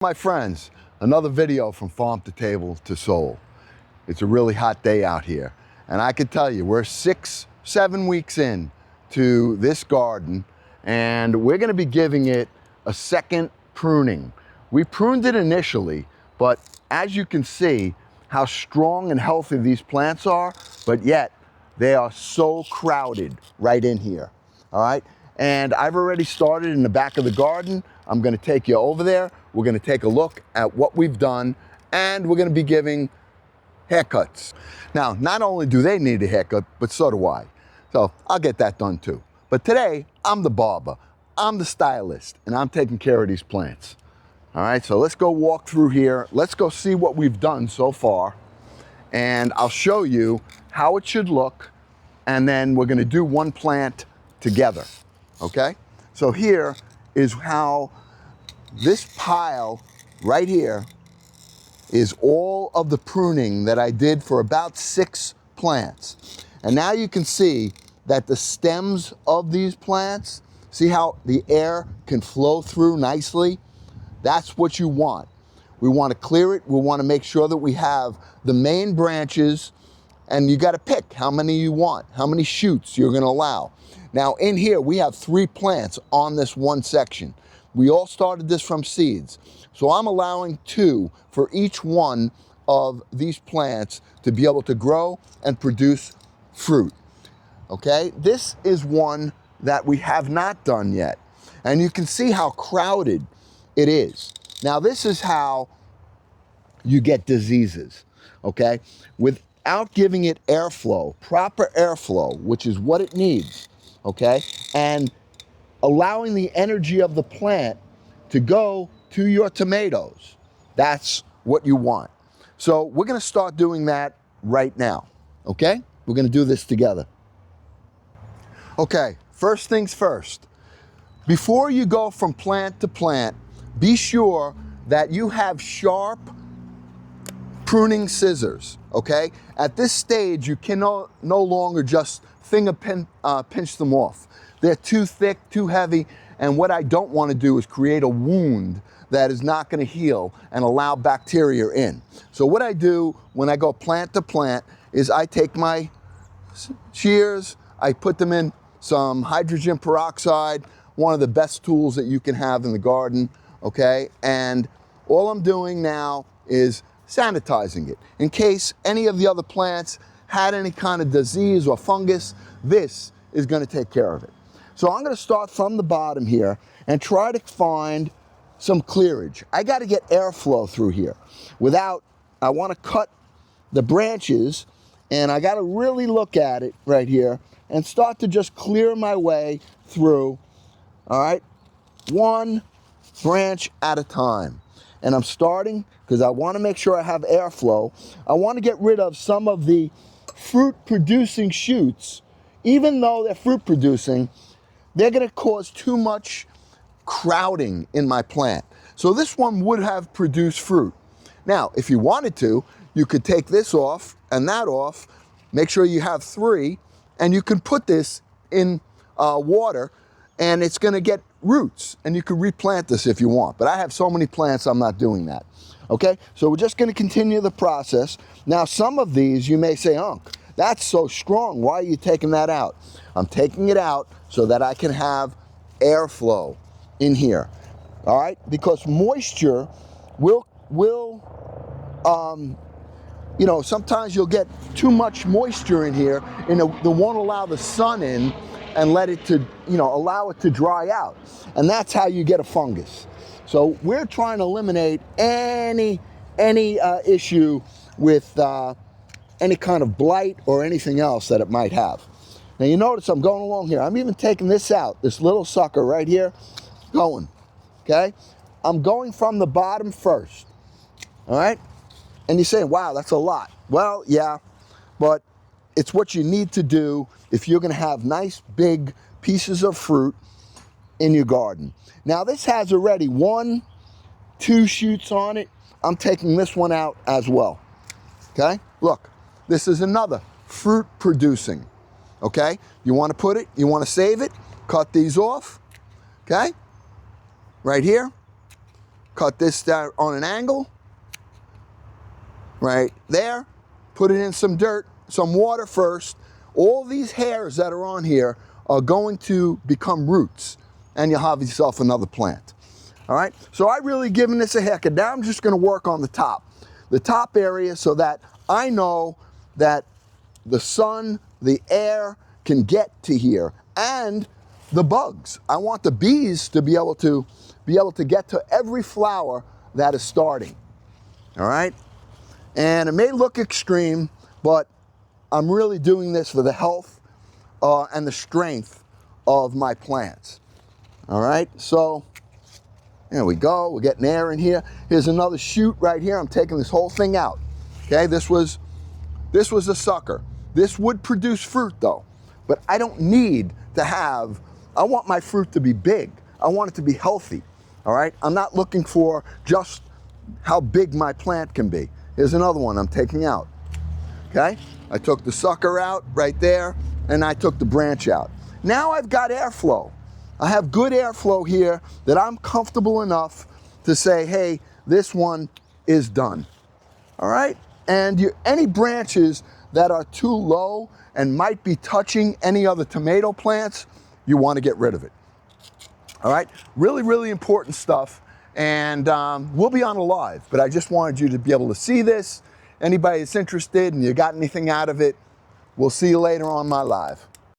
My friends, another video from farm to table to soul. It's a really hot day out here, and I can tell you we're 6-7 weeks in to this garden, and we're going to be giving it a second pruning. We pruned it initially, but as you can see how strong and healthy these plants are, but yet they are so crowded right in here. All right, and I've already started in the back of the garden. I'm going to take you over there. We're going to take a look at what we've done, and we're going to be giving haircuts. Now, not only do they need a haircut, but so do I. So I'll get that done too. But today, I'm the barber, I'm the stylist, and I'm taking care of these plants. All right, so let's go walk through here. Let's go see what we've done so far, and I'll show you how it should look, and then we're going to do one plant together, okay? So here is how this pile right here is all of the pruning that I did for about 6 plants. And now you can see that the stems of these plants, see how the air can flow through nicely? That's what you want. We want to clear it. We want to make sure that we have the main branches, and you got to pick how many you want, how many shoots you're going to allow. Now in here we have 3 plants on this one section. We all started this from seeds. So I'm allowing 2 for each one of these plants to be able to grow and produce fruit. Okay, this is one that we have not done yet. And you can see how crowded it is. Now this is how you get diseases, okay? Without giving it airflow, proper airflow, which is what it needs, okay? And allowing the energy of the plant to go to your tomatoes. That's what you want. So we're gonna start doing that right now, okay? We're gonna do this together. Okay, first things first. Before you go from plant to plant, be sure that you have sharp pruning scissors, okay? At this stage, you can no longer just pinch them off. They're too thick, too heavy, and what I don't want to do is create a wound that is not going to heal and allow bacteria in. So what I do when I go plant to plant is I take my shears, I put them in some hydrogen peroxide, one of the best tools that you can have in the garden, okay? And all I'm doing now is sanitizing it. In case any of the other plants had any kind of disease or fungus, this is going to take care of it. So I'm going to start from the bottom here and try to find some clearage. I got to get airflow through here. I want to cut the branches, and I got to really look at it right here and start to just clear my way through, all right? One branch at a time. And I'm starting because I want to make sure I have airflow. I want to get rid of some of the fruit-producing shoots. Even though they're fruit-producing, they're going to cause too much crowding in my plant. So this one would have produced fruit. Now, if you wanted to, you could take this off and that off, make sure you have 3, and you can put this in water, and it's going to get roots, and you can replant this if you want. But I have so many plants, I'm not doing that. Okay, so we're just going to continue the process. Now, some of these you may say, Unc, that's so strong. Why are you taking that out? I'm taking it out so that I can have airflow in here. All right, because moisture will you know, sometimes you'll get too much moisture in here, and it won't allow the sun in and let it to, you know, allow it to dry out. And that's how you get a fungus. So we're trying to eliminate any issue with any kind of blight or anything else that it might have. Now you notice I'm going along here. I'm even taking this out, this little sucker right here, going, okay? I'm going from the bottom first, all right? And you're saying, wow, that's a lot. Well, yeah, but it's what you need to do if you're gonna have nice big pieces of fruit in your garden. Now this has already 1, 2 shoots on it. I'm taking this one out as well, okay? Look, this is another fruit producing, okay? You wanna put it, you wanna save it, cut these off, okay? Right here, cut this down on an angle, right there, put it in some dirt, some water first. All these hairs that are on here are going to become roots, and you'll have yourself another plant. All right, so I really given this a haircut. Now I'm just gonna work on the top area, so that I know that the sun, the air can get to here, and the bugs. I want the bees to be able to get to every flower that is starting. All right, and it may look extreme, but I'm really doing this for the health and the strength of my plants. All right, so there we go. We're getting air in here. Here's another shoot right here. I'm taking this whole thing out. Okay, this was a sucker. This would produce fruit though, but I don't need to have, I want my fruit to be big. I want it to be healthy. All right, I'm not looking for just how big my plant can be. Here's another one I'm taking out. Okay, I took the sucker out right there, and I took the branch out. Now I've got airflow. I have good airflow here that I'm comfortable enough to say, hey, this one is done. All right, and any branches that are too low and might be touching any other tomato plants, you want to get rid of it. All right, really, really important stuff, and we'll be on a live, but I just wanted you to be able to see this. Anybody that's interested and you got anything out of it, we'll see you later on my live.